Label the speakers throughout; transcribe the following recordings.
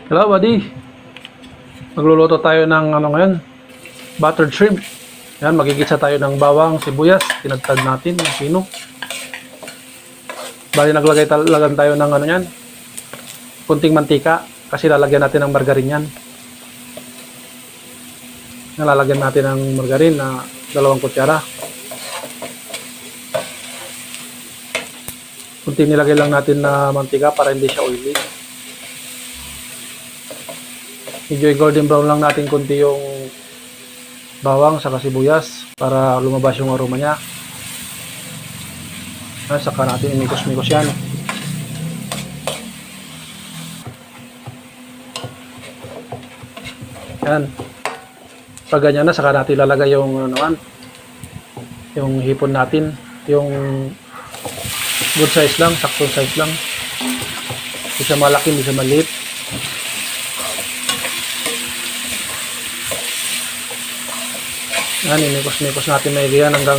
Speaker 1: Hello buddy, magluluto tayo ng ngayon, buttered shrimp. Yan, magigisa tayo ng bawang, sibuyas, tinagtad natin, ng pino. Bali lagan tayo ng yan, kunting mantika, kasi lalagyan natin ng margarin yan. Lalagyan natin ng margarin na 2 kutsara. Kunting nilagay lang natin na mantika para hindi siya oily. Medyo golden brown lang natin kunti yung bawang sa sibuyas para lumabas yung aroma niya. Saka natin imikos-mikos yan. Yan. Pag ganyan na, saka natin ilalagay yung yung hipon natin, yung good size lang, saktong size lang. Hindi siya malaki, hindi siya maliit. Yan, inikos-nikos natin na yan hanggang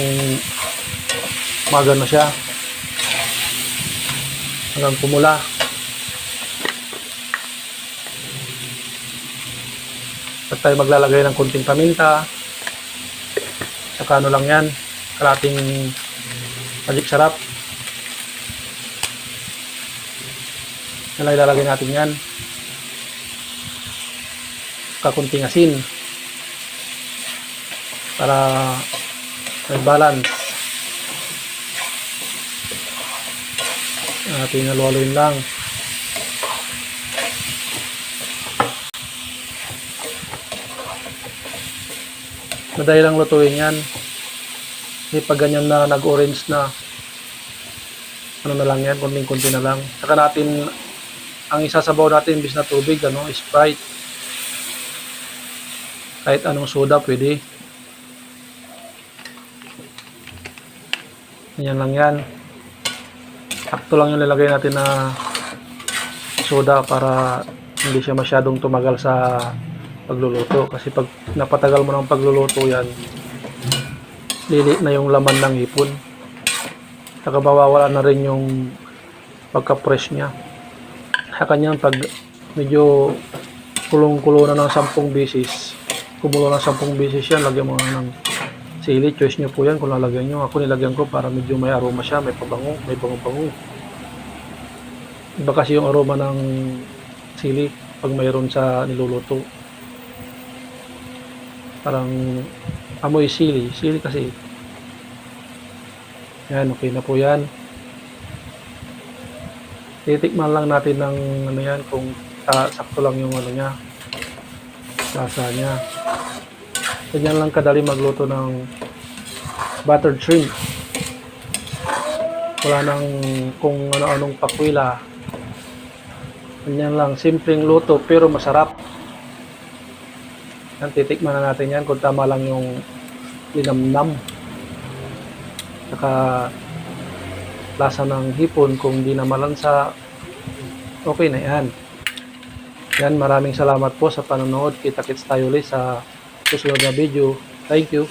Speaker 1: magano siya. Hanggang pumula. At tayo maglalagay ng kunting paminta. Saka lang yan, kalating magic sarap. Ilalagay natin yan. Kakunting asin. Para may balance. Natin naluwaluin lang. Madali lang lutuin yan. Hindi pag ganyan na nag-orange na, ano na lang yan, kunting-kunti na lang. Saka natin, ang isasabaw natin imbis na tubig, Sprite. Kahit anong soda pwede. Yan lang yan. Sakto lang yung lalagay natin na soda para hindi siya masyadong tumagal sa pagluluto. Kasi pag napatagal mo ng pagluluto yan, lili na yung laman ng hipon. Saka mawawala na rin yung pagka-fresh niya. Saka yan, pag medyo kulong-kulo na ng 10 beses, kumulo ng 10 beses yan, lagyan mo na ng sili. Choice nyo po yan kung lalagyan nyo. Ako nilagyan ko para medyo may aroma siya, may pabango, may bango-bango. Iba kasi yung aroma ng sili pag mayroon sa niluluto. Parang amoy sili. Sili kasi. Yan, okay na po yan. Titikman lang natin ng yan kung sakto lang yung niya, lasa niya. Ganyan lang kadali magluto ng buttered shrimp. Wala nang kung ano-anong pakwila. Ganyan lang, simpleng luto pero masarap. Yan, titikman na natin yan kung tama lang yung linamnam. Saka lasa ng hipon, kung di na malansa, okay na yan. Yan, maraming salamat po sa panonood. Kita-kits tayo ulit sa susunod na video. Thank you.